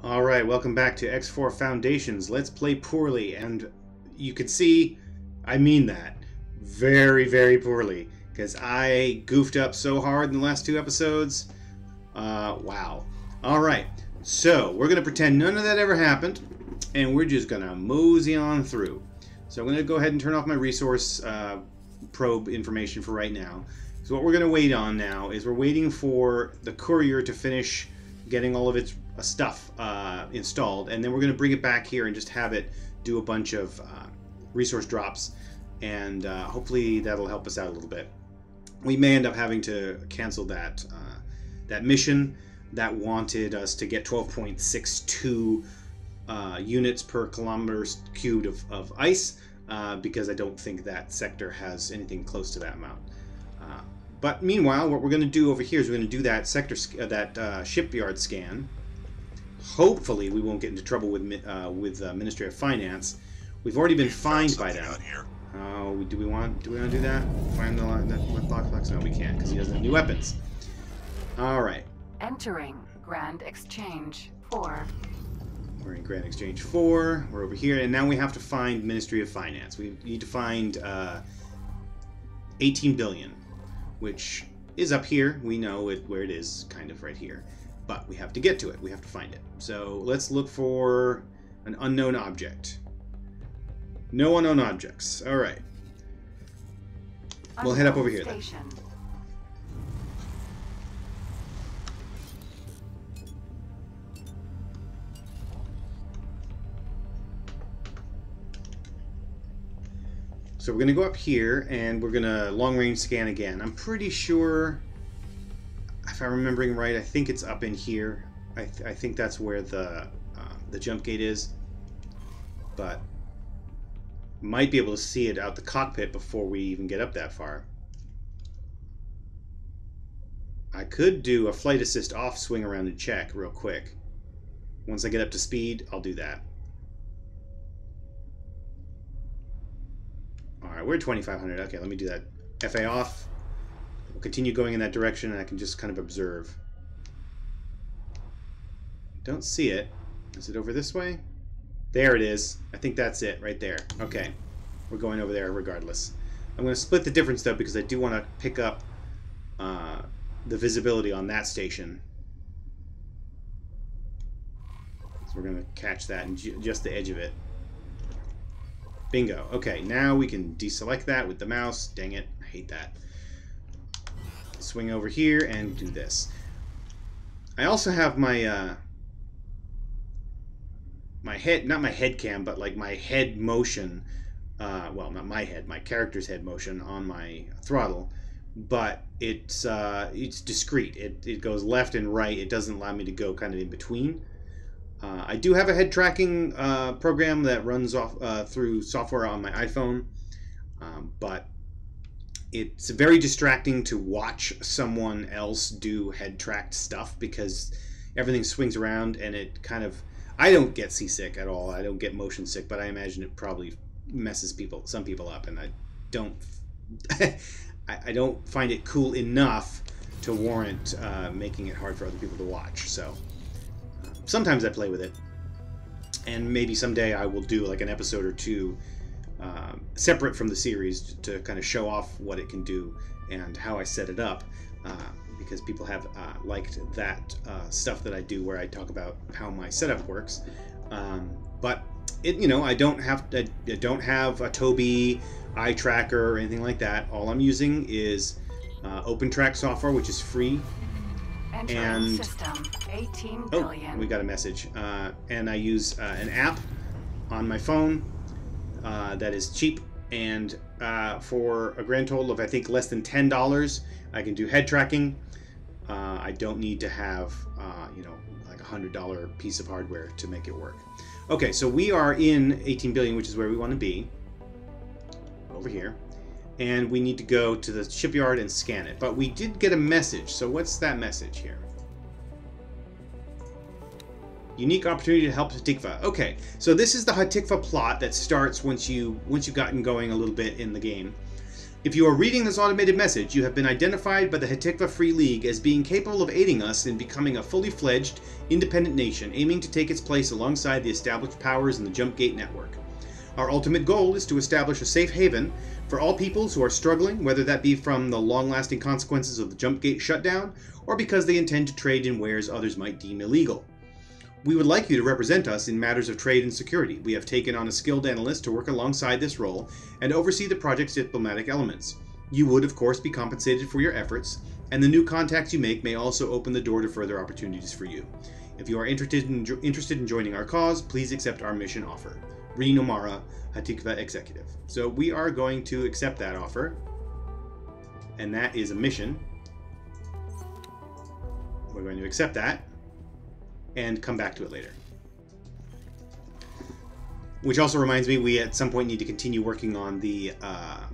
Alright, welcome back to X4 Foundations. Let's play poorly, and you can see I mean that very, very poorly, because I goofed up so hard in the last two episodes. Wow. Alright, so we're going to pretend none of that ever happened, and we're just going to mosey on through. So I'm going to go ahead and turn off my resource probe information for right now. So what we're going to wait on now is we're waiting for the courier to finish getting all of its stuff installed, and then we're going to bring it back here and just have it do a bunch of resource drops, and hopefully that'll help us out a little bit. We may end up having to cancel that that mission that wanted us to get 12.62 units per kilometers cubed of ice, because I don't think that sector has anything close to that amount. But meanwhile, what we're going to do over here is we're going to do that shipyard scan. Hopefully, we won't get into trouble with Ministry of Finance. We've already been fined by them. Oh, do we want to do that? Find the lockbox? No, we can't because he doesn't have any weapons. All right. Entering Grand Exchange 4. We're in Grand Exchange 4. We're over here, and now we have to find Ministry of Finance. We need to find 18 billion. Which is up here. We know where it is, kind of right here. But we have to get to it. We have to find it. So let's look for an unknown object. No unknown objects. All right. We'll head up over here then. So we're going to go up here, and we're going to long-range scan again. I'm pretty sure, if I'm remembering right, I think it's up in here. I think that's where the jump gate is. But might be able to see it out the cockpit before we even get up that far. I could do a flight assist off, swing around and check real quick. Once I get up to speed, I'll do that. Alright, we're at 2,500. Okay, let me do that. FA off. We'll continue going in that direction, and I can just kind of observe. Don't see it. Is it over this way? There it is. I think that's it, right there. Okay. We're going over there regardless. I'm going to split the difference, though, because I do want to pick up the visibility on that station. So we're going to catch that in just the edge of it. Bingo. Okay, now we can deselect that with the mouse. Dang it, I hate that. Swing over here and do this. I also have my my head, not my head cam, but like my head motion. Well, not my head, my character's head motion on my throttle, but it's discrete. It goes left and right. It doesn't allow me to go kind of in between. I do have a head tracking program that runs off through software on my iPhone, but it's very distracting to watch someone else do head tracked stuff because everything swings around, and it kind of, I don't get seasick at all. I don't get motion sick, but I imagine it probably messes some people up, and I don't I don't find it cool enough to warrant making it hard for other people to watch. So sometimes I play with it, and maybe someday I will do like an episode or two separate from the series to kind of show off what it can do and how I set it up, because people have liked that stuff that I do where I talk about how my setup works. But it, I don't have a Tobii eye tracker or anything like that. All I'm using is OpenTrack software, which is free. And system, 18 billion. Oh, we got a message. And I use an app on my phone that is cheap, and for a grand total of I think less than $10, I can do head tracking. I don't need to have like a $100 piece of hardware to make it work. Okay, so we are in 18 billion, which is where we want to be. Over here. And we need to go to the shipyard and scan it. But we did get a message. So what's that message here? Unique opportunity to help Hatikva. Okay, so this is the Hatikva plot that starts once you've gotten going a little bit in the game. If you are reading this automated message, you have been identified by the Hatikva Free League as being capable of aiding us in becoming a fully fledged, independent nation, aiming to take its place alongside the established powers in the Jump Gate network. Our ultimate goal is to establish a safe haven for all peoples who are struggling, whether that be from the long-lasting consequences of the Jump Gate shutdown, or because they intend to trade in wares others might deem illegal. We would like you to represent us in matters of trade and security. We have taken on a skilled analyst to work alongside this role and oversee the project's diplomatic elements. You would, of course, be compensated for your efforts, and the new contacts you make may also open the door to further opportunities for you. If you are interested in joining our cause, please accept our mission offer. Ri Nomara, Hatikva Executive. So we are going to accept that offer, and that is a mission. We're going to accept that and come back to it later. Which also reminds me, we at some point need to continue working on the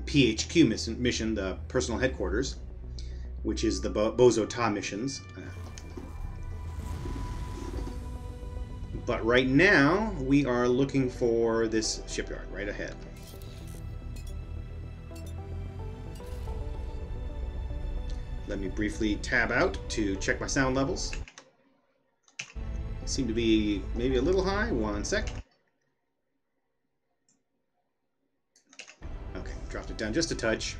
PHQ mission, the personal headquarters, which is the Bozo Ta missions. But right now, we are looking for this shipyard right ahead. Let me briefly tab out to check my sound levels. Seem to be maybe a little high. One sec. Okay, dropped it down just a touch.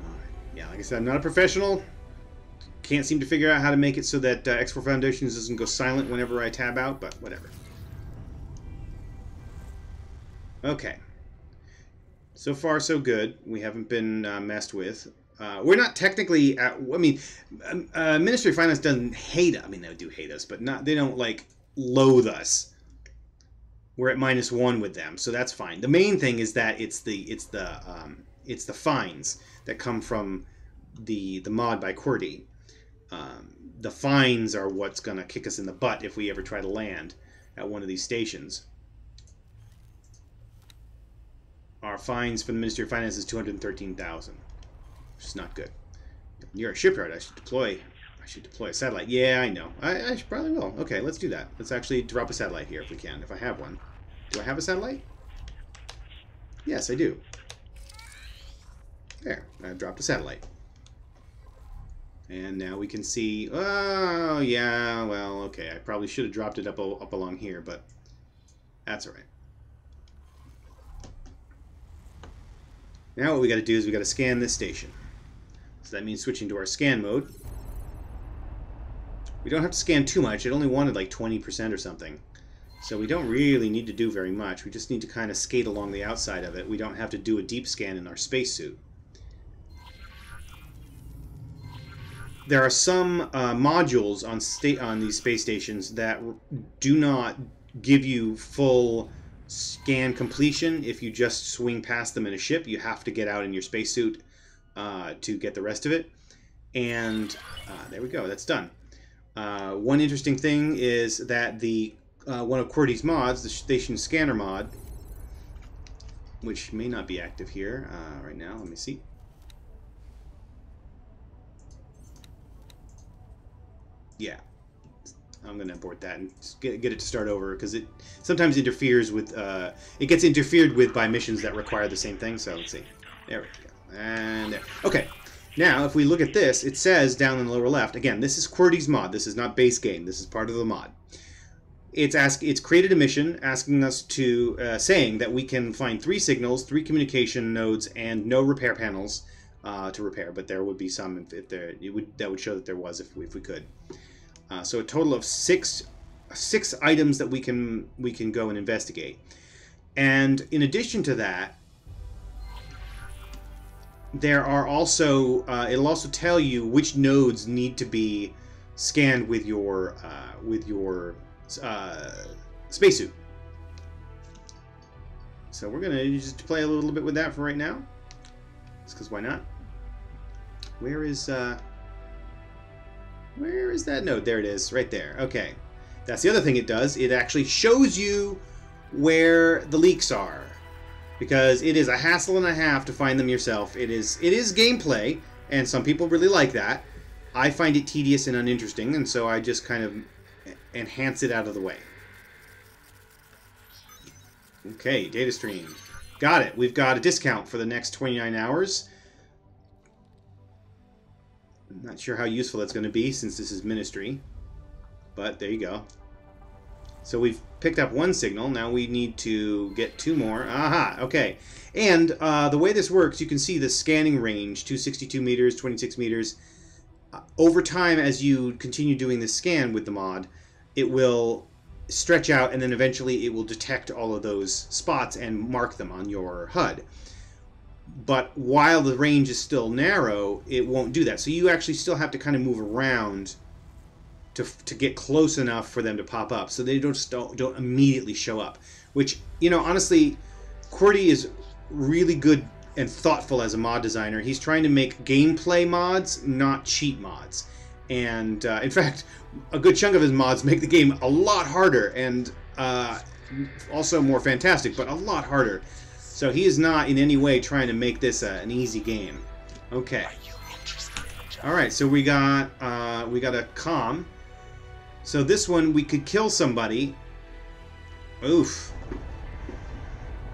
Alright, yeah, like I said, I'm not a professional. Can't seem to figure out how to make it so that X4 Foundations doesn't go silent whenever I tab out, but whatever. Okay. So far, so good. We haven't been messed with. We're not technically at... I mean, Ministry of Finance doesn't hate us. I mean, they do hate us, but not. They don't, like, loathe us. We're at -1 with them, so that's fine. The main thing is that it's the fines that come from the mod by QWERTY. The fines are what's going to kick us in the butt if we ever try to land at one of these stations. Our fines for the Ministry of Finance is 213,000, which is not good. Near a shipyard, I should deploy a satellite. Yeah, I know. I should probably will. Okay, let's do that. Let's actually drop a satellite here if we can, if I have one. Do I have a satellite? Yes, I do. There, I've dropped a satellite. And now we can see... Oh, yeah, well, okay. I probably should have dropped it up along here, but that's all right. Now what we got to do is we got to scan this station. So that means switching to our scan mode. We don't have to scan too much. It only wanted like 20% or something. So we don't really need to do very much. We just need to kind of skate along the outside of it. We don't have to do a deep scan in our spacesuit. There are some modules on these space stations that do not give you full scan completion. If you just swing past them in a ship, you have to get out in your spacesuit to get the rest of it. And there we go, that's done. One interesting thing is that the one of QWERTY's mods, the station scanner mod, which may not be active here right now, let me see. Yeah, I'm going to abort that and get it to start over, because it sometimes interferes with, it gets interfered with by missions that require the same thing. So let's see. There we go. And there. Okay. Now, if we look at this, it says down in the lower left, again, this is QWERTY's mod. This is not base game. This is part of the mod. It's created a mission asking us to, saying that we can find 3 signals, 3 communication nodes, and no repair panels to repair. But there would be some if there. That would show that there was if we could. So a total of 6 items that we can go and investigate. And in addition to that, there are also it'll also tell you which nodes need to be scanned with your spacesuit. So we're gonna just play a little bit with that for right now, just because why not? Where is that node? There it is, right there. Okay, that's the other thing it does. It actually shows you where the leaks are, because it is a hassle and a half to find them yourself. It is gameplay, and some people really like that. I find it tedious and uninteresting, and so I just kind of enhance it out of the way. Okay, data stream. Got it. We've got a discount for the next 29 hours. I'm not sure how useful that's going to be since this is ministry. But there you go. So we've picked up one signal. Now we need to get 2 more. Aha, okay. And the way this works, you can see the scanning range, 262 meters, 26 meters. Over time, as you continue doing this scan with the mod, it will stretch out, and then eventually it will detect all of those spots and mark them on your HUD. But while the range is still narrow, it won't do that. So you actually still have to kind of move around to get close enough for them to pop up, so they don't immediately show up. Which, you know, honestly, QWERTY is really good and thoughtful as a mod designer. He's trying to make gameplay mods, not cheat mods. And in fact, a good chunk of his mods make the game a lot harder, and also more fantastic, but a lot harder. So he is not in any way trying to make this an easy game. Okay. All right, so we got a comm. So this one, we could kill somebody. Oof.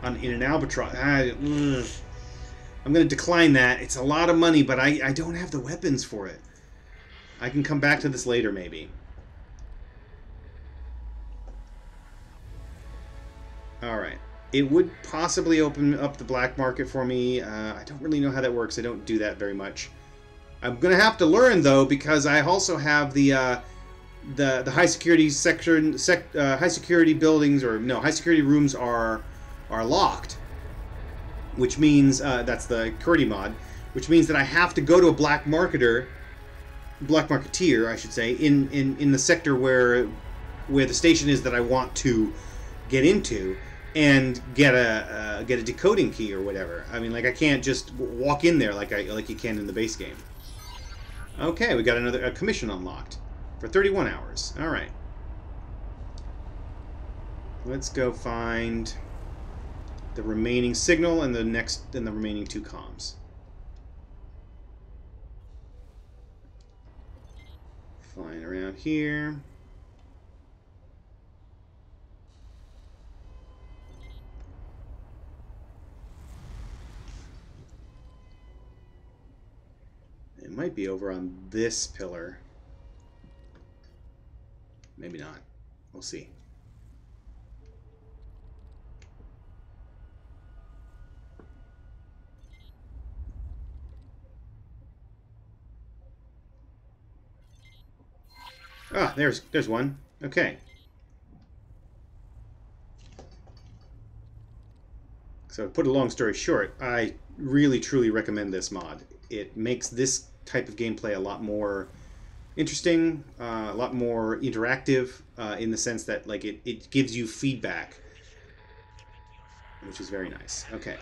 In an albatross. I'm going to decline that. It's a lot of money, but I don't have the weapons for it. I can come back to this later, maybe. Alright. It would possibly open up the black market for me. I don't really know how that works. I don't do that very much. I'm going to have to learn, though, because I also have the high security section, high security buildings, or no, high security rooms are locked, which means that's the QWERTY mod, which means that I have to go to a black marketeer, I should say, in the sector where the station is that I want to get into, and get a decoding key or whatever. I mean, like, I can't just walk in there like you can in the base game. Okay, we got a commission unlocked for 31 hours. All right. Let's go find the remaining signal and the remaining 2 comms. Flying around here. It might be over on this pillar. Maybe not. We'll see. Ah, there's one. Okay. So to put a long story short, I really truly recommend this mod. It makes this type of gameplay a lot more interesting, a lot more interactive, in the sense that, like, it gives you feedback, which is very nice. Okay,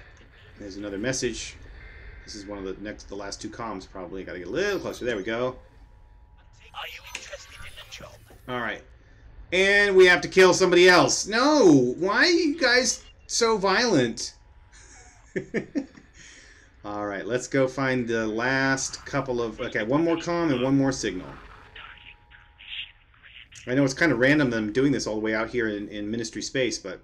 there's another message. This is one of the last 2 comms probably. Got to get a little closer. There we go. Are you interested in the job? All right, and we have to kill somebody else. No, why are you guys so violent? All right, let's go find the last couple of... Okay, one more comm and one more signal. I know it's kind of random that I'm doing this all the way out here in Ministry space, but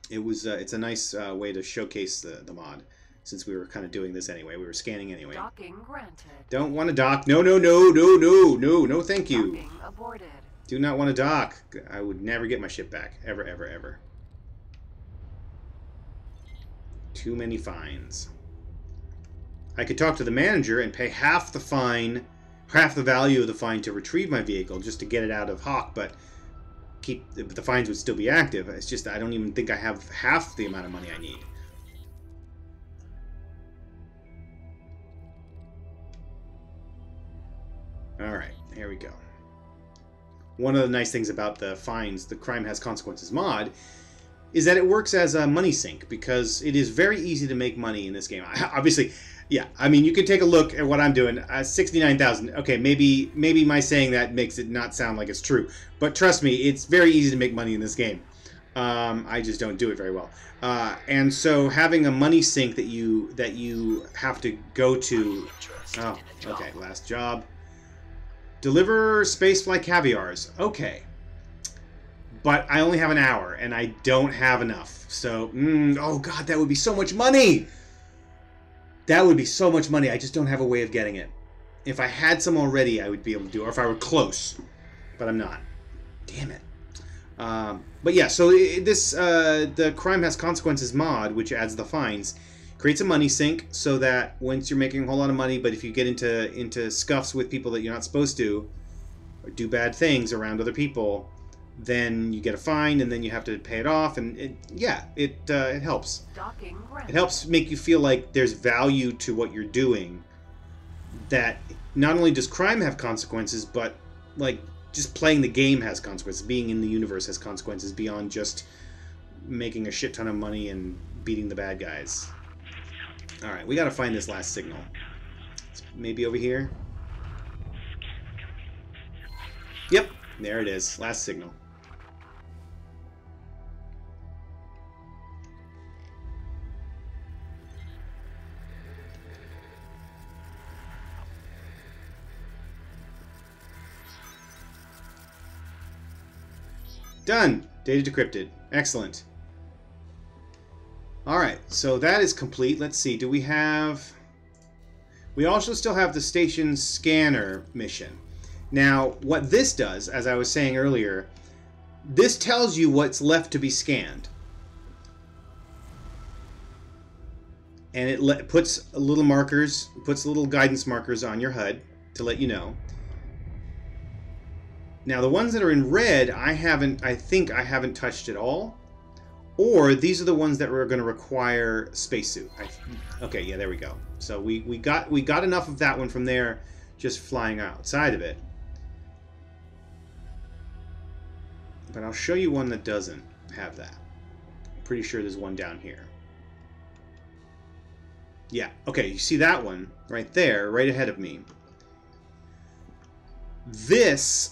it's a nice way to showcase the mod, since we were kind of doing this anyway. We were scanning anyway. Docking granted. Don't want to dock. No, no, no, no, no, no, no, thank you. Docking aborted. Do not want to dock. I would never get my ship back. Ever, ever, ever. Too many fines. I could talk to the manager and pay half the value of the fine to retrieve my vehicle just to get it out of Hawk, but the fines would still be active. It's just I don't even think I have half the amount of money I need. Alright, here we go. One of the nice things about the fines, the Crime Has Consequences mod, is that it works as a money sink, because it is very easy to make money in this game. Obviously, yeah, I mean, you can take a look at what I'm doing. 69,000. Okay, maybe my saying that makes it not sound like it's true, but trust me, it's very easy to make money in this game. I just don't do it very well. And so having a money sink that you have to go to. Oh, okay, last job. Deliver spacefly caviars. Okay. But I only have an hour, and I don't have enough. So, oh god, that would be so much money! That would be so much money. I just don't have a way of getting it. If I had some already, I would be able to do it, or if I were close. But I'm not. Damn it. But yeah, so the Crime Has Consequences mod, which adds the fines, creates a money sink so that once you're making a whole lot of money, but if you get into scuffs with people that you're not supposed to, or do bad things around other people, then you get a fine, and then you have to pay it off, and it helps. It helps make you feel like there's value to what you're doing. That not only does crime have consequences, but like just playing the game has consequences. Being in the universe has consequences beyond just making a shit ton of money and beating the bad guys. All right, we got to find this last signal. It's maybe over here. Yep, there it is. Last signal. Done! Data decrypted. Excellent. Alright, so that is complete. Let's see, do we have... We also still have the station scanner mission. Now, what this does, as I was saying earlier, this tells you what's left to be scanned. And it puts little markers, puts little guidance markers on your HUD to let you know. Now, the ones that are in red, I think I haven't touched at all. Or these are the ones that are going to require spacesuit. Okay, yeah, there we go. So we got enough of that one from there, just flying outside of it. But I'll show you one that doesn't have that. I'm pretty sure there's one down here. Yeah, okay, you see that one right there, right ahead of me. This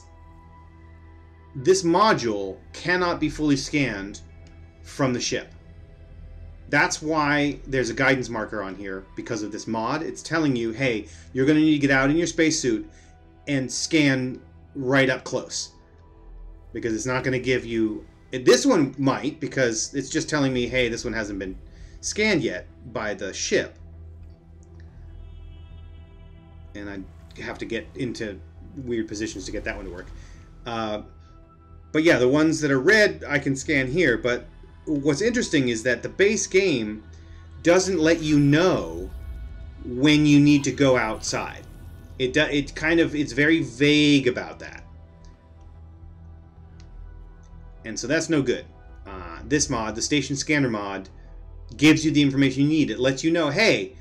module cannot be fully scanned from the ship. That's why there's a guidance marker on here, because of this mod. It's telling you, hey, you're going to need to get out in your spacesuit and scan right up close. Because it's not going to give you... This one might, because it's just telling me, hey, this one hasn't been scanned yet by the ship. And I have to get into weird positions to get that one to work. But yeah, the ones that are red, I can scan here. But what's interesting is that the base game doesn't let you know when you need to go outside. It's very vague about that. And so that's no good. This mod, the station scanner mod, gives you the information you need. It lets you know, hey,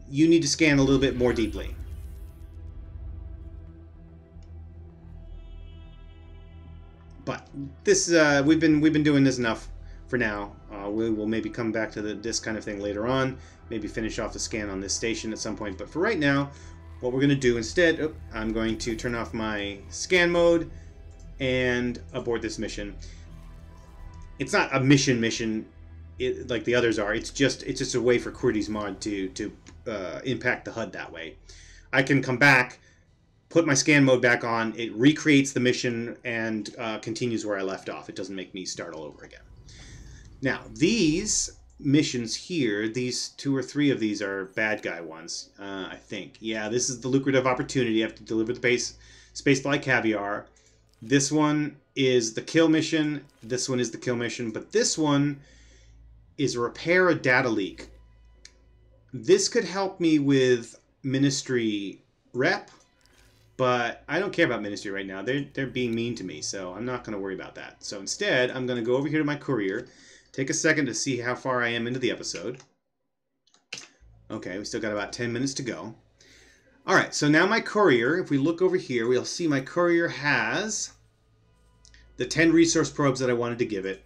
you need to scan a little bit more deeply. But this we've been doing this enough for now. We will maybe come back to this kind of thing later on. Maybe finish off the scan on this station at some point. But for right now, what we're going to do instead, I'm going to turn off my scan mode and abort this mission. It's not a mission like the others are. It's just a way for QWERTY's mod to impact the HUD that way. I can come back, put my scan mode back on, it recreates the mission and continues where I left off. It doesn't make me start all over again. Now, these missions here, these 2 or 3 of these are bad guy ones, I think. Yeah, this is the lucrative opportunity. You have to deliver the spacefly caviar. This one is the kill mission. This one is the kill mission. But this one is repair a data leak. This could help me with Ministry Rep. But I don't care about Ministry right now. They're being mean to me, so I'm not going to worry about that. So instead, I'm going to go over here to my courier, take a second to see how far I am into the episode. Okay, we still got about 10 minutes to go. All right, so now my courier, if we look over here, we'll see my courier has the 10 resource probes that I wanted to give it.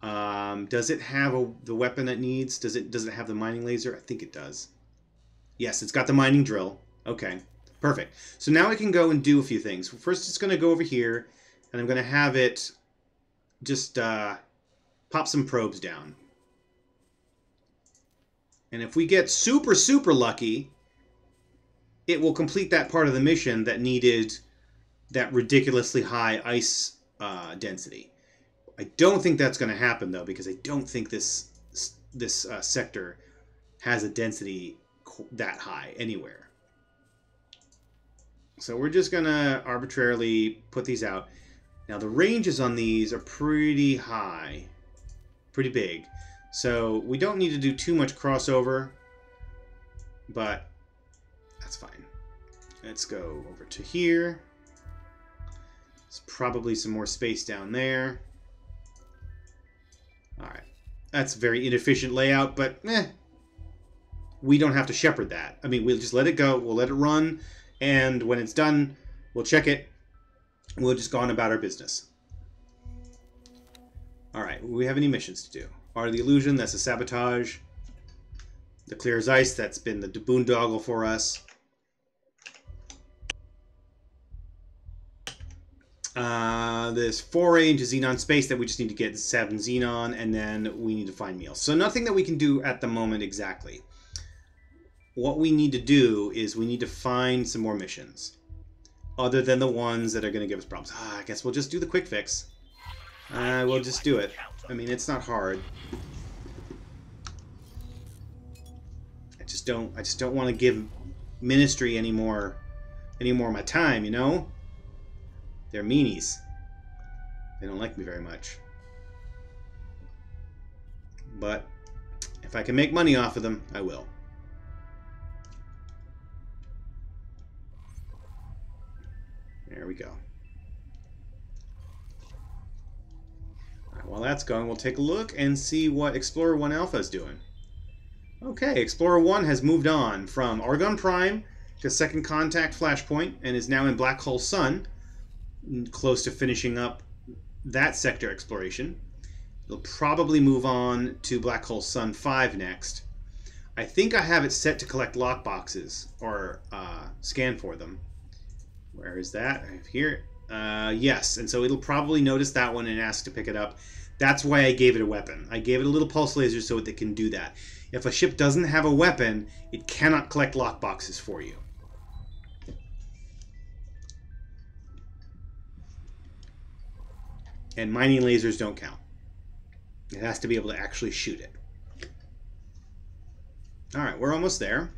Does it have the weapon it needs? Does it have the mining laser? I think it does. Yes, it's got the mining drill. Okay. Perfect. So now I can go and do a few things. First, it's going to go over here, and I'm going to have it just pop some probes down. And if we get super, super lucky, it will complete that part of the mission that needed that ridiculously high ice density. I don't think that's going to happen though, because I don't think this sector has a density that high anywhere. So we're just going to arbitrarily put these out. Now the ranges on these are pretty high, pretty big. So we don't need to do too much crossover, but that's fine. Let's go over to here. There's probably some more space down there. Alright. That's a very inefficient layout, but we don't have to shepherd that. I mean, we'll just let it go. We'll let it run. And when it's done, we'll check it. We'll just go on about our business. Alright, we have any missions to do? Art of the Illusion, that's a sabotage. The Clear as Ice, that's been the boondoggle for us. This foray into Xenon space that we just need to get 7 Xenon, and then we need to find meals. So nothing that we can do at the moment exactly. What we need to do is we need to find some more missions. Other than the ones that are going to give us problems. I guess we'll just do the quick fix. We'll just do it. I mean, it's not hard. I just don't want to give Ministry any more of my time, you know? They're meanies. They don't like me very much. But if I can make money off of them, I will. There we go. Alright, while that's going, we'll take a look and see what Explorer 1 Alpha is doing. Okay, Explorer 1 has moved on from Argon Prime to Second Contact Flashpoint and is now in Black Hole Sun, close to finishing up that sector exploration. It'll probably move on to Black Hole Sun 5 next. I think I have it set to collect lockboxes, or scan for them. Where is that? Here. Yes, and so it'll probably notice that one and ask to pick it up. That's why I gave it a weapon. I gave it a little pulse laser so that it can do that. If a ship doesn't have a weapon, it cannot collect lockboxes for you. And mining lasers don't count. It has to be able to actually shoot it. Alright, we're almost there.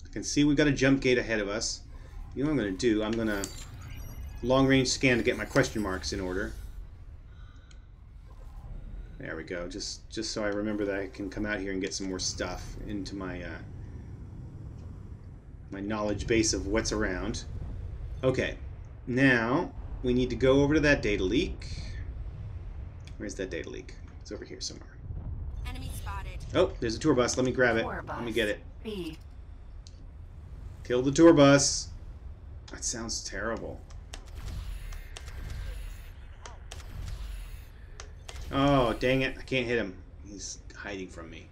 I can see we've got a jump gate ahead of us. You know what I'm going to do? I'm going to long-range scan to get my question marks in order. There we go. Just so I remember that I can come out here and get some more stuff into my my knowledge base of what's around. Okay, now we need to go over to that data leak. Where's that data leak? It's over here somewhere. Enemy spotted. Oh, there's a tour bus. Let me grab it. Tour bus. Let me get it. B. Kill the tour bus. That sounds terrible. Oh, dang it. I can't hit him. He's hiding from me.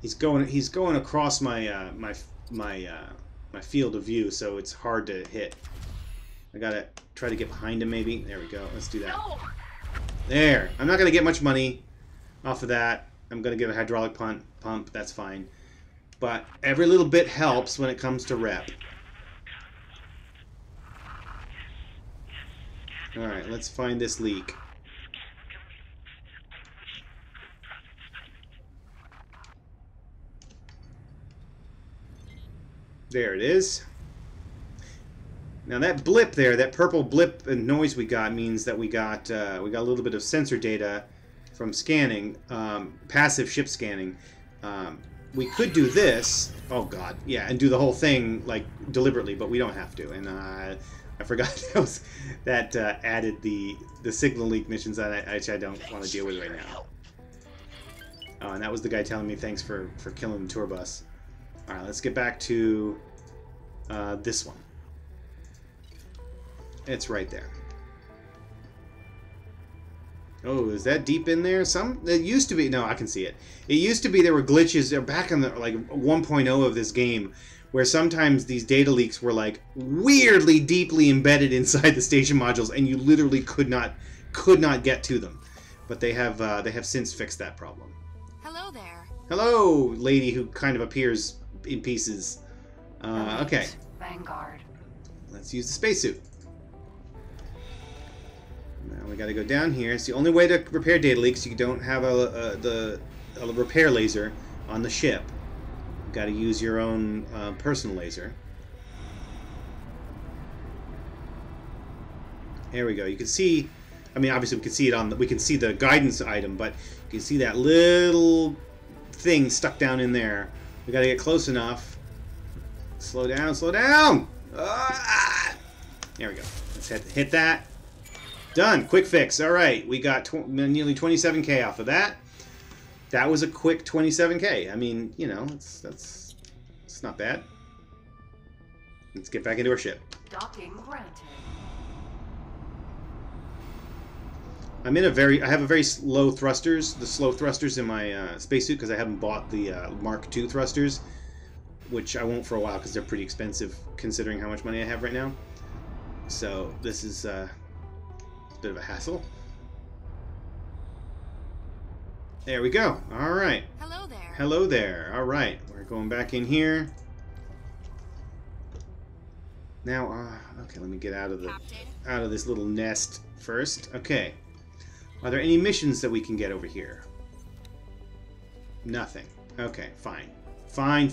He's going across my my field of view, so it's hard to hit. I gotta try to get behind him, maybe. There we go. Let's do that. No! There. I'm not gonna get much money off of that. I'm gonna give a hydraulic pump. That's fine. But every little bit helps when it comes to rep. Alright, let's find this leak. There it is. Now that blip there, that purple blip and noise we got means that we got a little bit of sensor data from scanning, passive ship scanning. We could do this. Oh god, yeah, and do the whole thing like deliberately, but we don't have to. And I forgot that added the signal leak missions that I don't want to deal with right now. Oh, and that was the guy telling me thanks for killing the tour bus. Alright, let's get back to this one. It's right there. Oh, is that deep in there? It used to be... No, I can see it. It used to be there were glitches back in the like 1.0 of this game where sometimes these data leaks were like weirdly deeply embedded inside the station modules and you literally could not get to them. But they have since fixed that problem. Hello there. Hello, lady who kind of appears in pieces. Okay. Vanguard. Let's use the spacesuit. Now we gotta go down here. It's the only way to repair data leaks. You don't have a repair laser on the ship. You gotta use your own personal laser. There we go. You can see, I mean, obviously we can see it on we can see the guidance item, but you can see that little thing stuck down in there. We gotta get close enough. Slow down, slow down! Ah! There we go. Let's hit that. Done. Quick fix. All right, we got nearly 27K off of that. That was a quick 27K. I mean, you know, it's not bad. Let's get back into our ship. Docking granted. I have a very slow thrusters, the slow thrusters in my spacesuit because I haven't bought the Mark II thrusters, which I won't for a while because they're pretty expensive considering how much money I have right now. So this is a bit of a hassle. There we go. All right. Hello there. Hello there. All right. We're going back in here. Now, okay, let me get out of this little nest first. Okay. Are there any missions that we can get over here? Nothing. Okay, fine. Fine.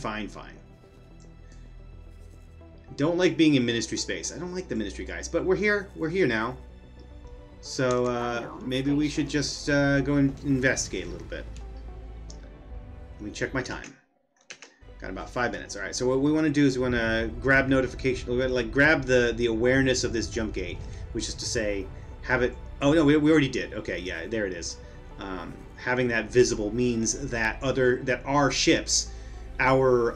Don't like being in ministry space. I don't like the ministry guys, but we're here. We're here now. So maybe we should just go and investigate a little bit. Let me check my time. Got about 5 minutes. All right. So what we want to do is we want to grab notification. We want to like grab the awareness of this jump gate, which is to say, have it. Oh no, we already did. Okay, yeah, there it is. Having that visible means that our ships, our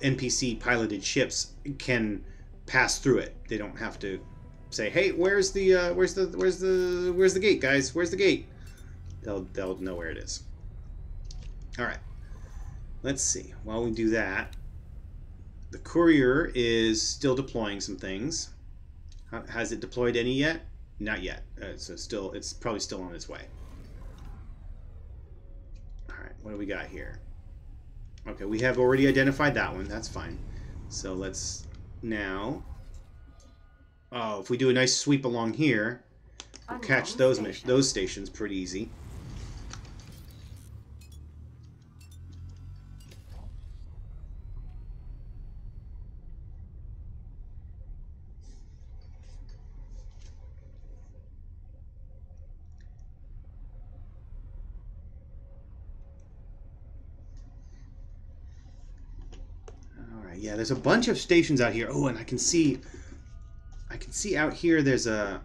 NPC piloted ships, can pass through it. They don't have to say, "Hey, where's the gate, guys? Where's the gate?" They'll know where it is. All right. Let's see. While we do that, the courier is still deploying some things. Has it deployed any yet? Not yet. So it's probably still on its way. All right. What do we got here? Okay, we have already identified that one. That's fine. So let's now. Oh, if we do a nice sweep along here, we'll catch those stations pretty easy. Yeah, there's a bunch of stations out here. Oh, and I can see out here there's a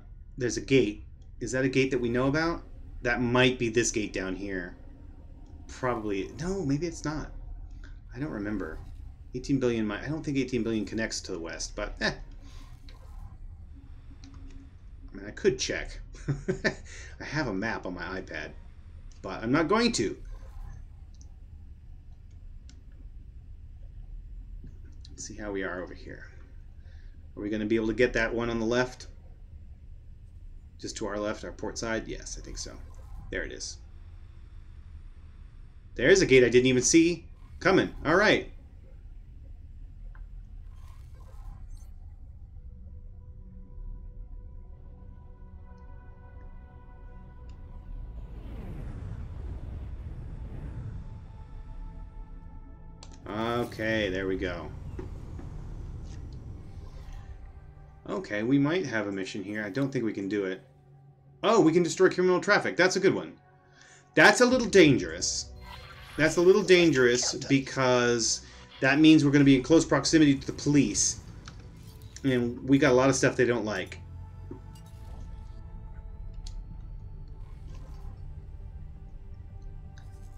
gate. Is that a gate that we know about? That might be this gate down here. Probably. No, maybe it's not. I don't remember. 18 billion I don't think 18 billion connects to the west, but I mean, I could check. I have a map on my iPad, but I'm not going to. See how we are over here. Are we going to be able to get that one on the left? Just to our left, our port side? Yes, I think so. There it is. There's a gate I didn't even see coming. All right. Okay, there we go. Okay, we might have a mission here. I don't think we can do it. Oh, we can destroy criminal traffic. That's a good one. That's a little dangerous. That's a little dangerous because that means we're going to be in close proximity to the police. And we got a lot of stuff they don't like.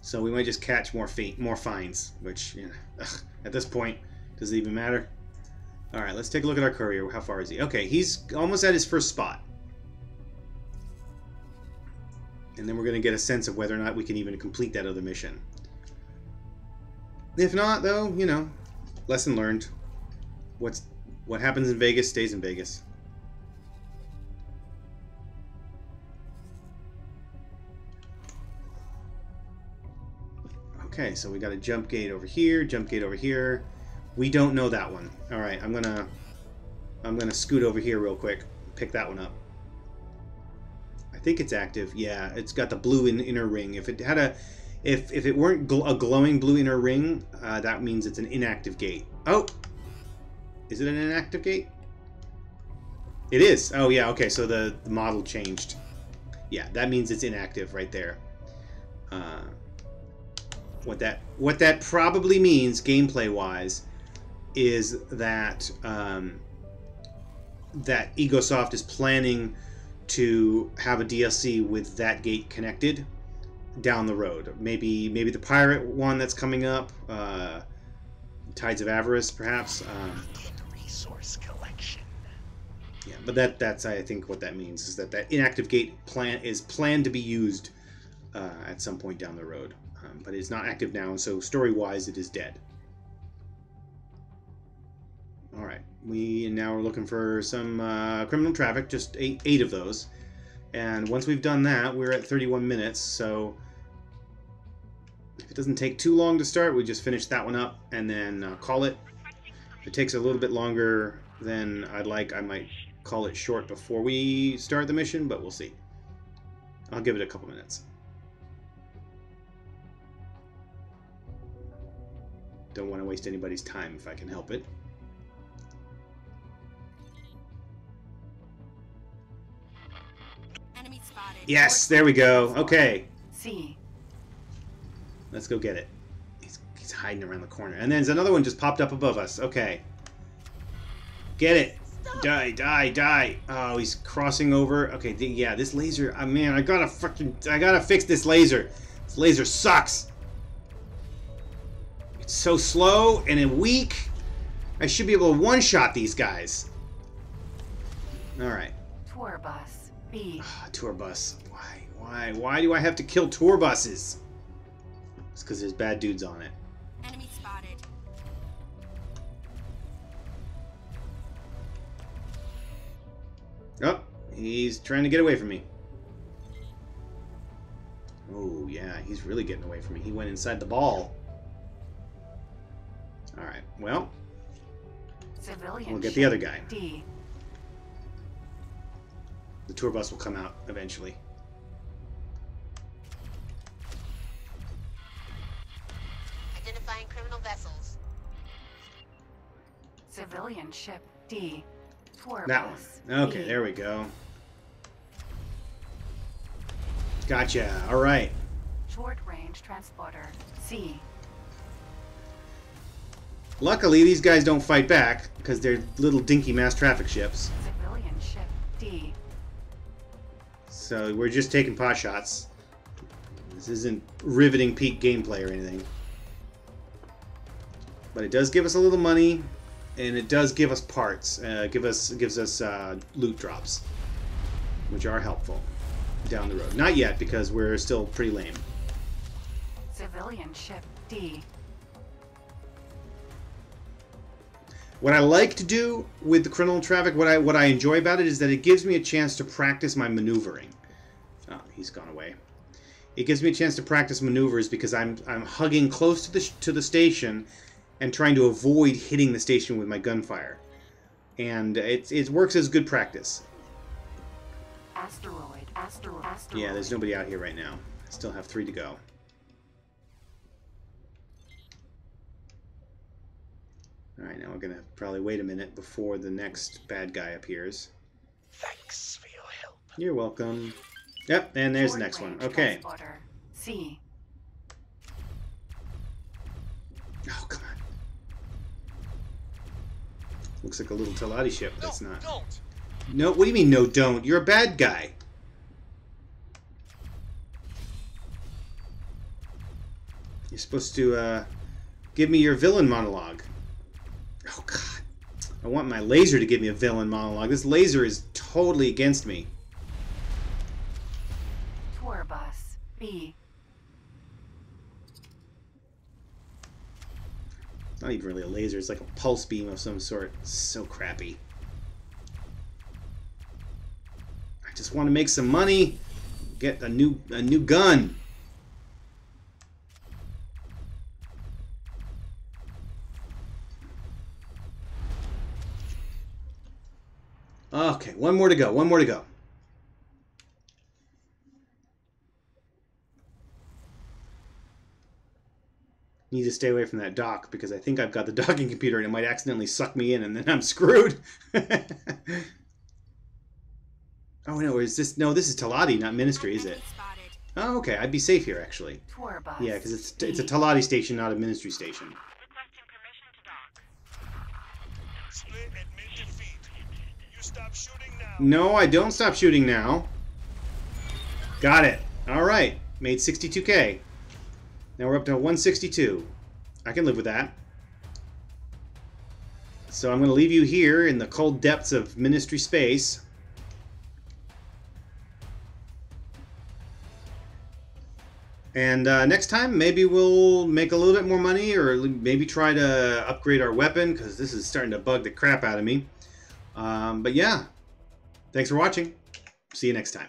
So we might just catch more fines, which, you know, at this point, does it even matter? All right, let's take a look at our courier. How far is he? Okay, he's almost at his first spot. And then we're going to get a sense of whether or not we can even complete that other mission. If not, though, you know, lesson learned. What happens in Vegas stays in Vegas. Okay, so we got a jump gate over here, jump gate over here. We don't know that one. All right, I'm gonna scoot over here real quick, pick that one up. I think it's active. Yeah, it's got the blue inner ring. If it had a, if it weren't a glowing blue inner ring, that means it's an inactive gate. Oh, is it an inactive gate? It is. Oh yeah. Okay, so the model changed. Yeah, that means it's inactive right there. What that probably means, gameplay-wise, is that that Egosoft is planning to have a DLC with that gate connected down the road. Maybe the pirate one that's coming up, Tides of Avarice, perhaps. Resource collection. Yeah, but that's I think what that means is that inactive gate is planned to be used at some point down the road. But it's not active now, so story-wise, it is dead. All right, we now are looking for some criminal traffic, just eight of those. And once we've done that, we're at 31 minutes, so if it doesn't take too long to start, we just finish that one up and then call it. If it takes a little bit longer than I'd like, I might call it short before we start the mission, but we'll see. I'll give it a couple minutes. Don't want to waste anybody's time if I can help it. Enemy spotted. Yes, there we go. Okay. C. Let's go get it. He's hiding around the corner. And then there's another one just popped up above us. Okay. Get it. Die, die, die. Oh, he's crossing over. Okay, yeah, this laser. Man, I gotta fix this laser. This laser sucks. It's so slow and weak. I should be able to one-shot these guys. Alright. Tour bus. B. Tour bus. Why do I have to kill tour buses? It's because there's bad dudes on it. Enemy spotted. Oh, he's trying to get away from me. Oh, yeah, he's really getting away from me. He went inside the ball. Alright, well, Civilian. we'll get the other guy. D. The tour bus will come out eventually. Identifying criminal vessels. Civilian ship. D. Tour That bus. one. Okay, B. there we go. Gotcha. Alright. Short range transporter. C. Luckily, these guys don't fight back, because they're little dinky mass traffic ships. Civilian ship. D. So we're just taking pot shots. This isn't riveting peak gameplay or anything. But it does give us a little money, and it does give us parts. Gives us loot drops, which are helpful down the road. Not yet, because we're still pretty lame. Civilian ship. D. What I like to do with the criminal traffic, what I enjoy about it, is that it gives me a chance to practice my maneuvering. Oh, he's gone away. It gives me a chance to practice maneuvers because I'm hugging close to the station and trying to avoid hitting the station with my gunfire, and it works as good practice. Asteroid. Yeah, there's nobody out here right now. I still have 3 to go. Alright, now we're going to probably wait a minute before the next bad guy appears. Thanks for your help. You're welcome. Yep, and there's the next one. Okay. Transporter. C. Oh, come on. Looks like a little Teladi ship, but it's not. Don't. No, what do you mean, no, don't? You're a bad guy. You're supposed to, give me your villain monologue. Oh, God. I want my laser to give me a villain monologue. This laser is totally against me. Tour bus. B. It's not even really a laser. It's like a pulse beam of some sort. It's so crappy. I just want to make some money. Get a new gun. Okay, one more to go. One more to go. Need to stay away from that dock because I think I've got the docking computer and it might accidentally suck me in and then I'm screwed. Oh no, is this? No, this is Talati, not Ministry, is it? Enemy spotted. Oh, okay. I'd be safe here actually. Tour bus. Yeah, because it's a Talati station, not a Ministry station. Requesting permission to dock. Split admit defeat. You stop shooting now. No, I don't stop shooting now. Got it. All right, made 62K. Now we're up to 162. I can live with that. So I'm going to leave you here in the cold depths of Ministry space. And next time, maybe we'll make a little bit more money or maybe try to upgrade our weapon because this is starting to bug the crap out of me. But yeah, thanks for watching. See you next time.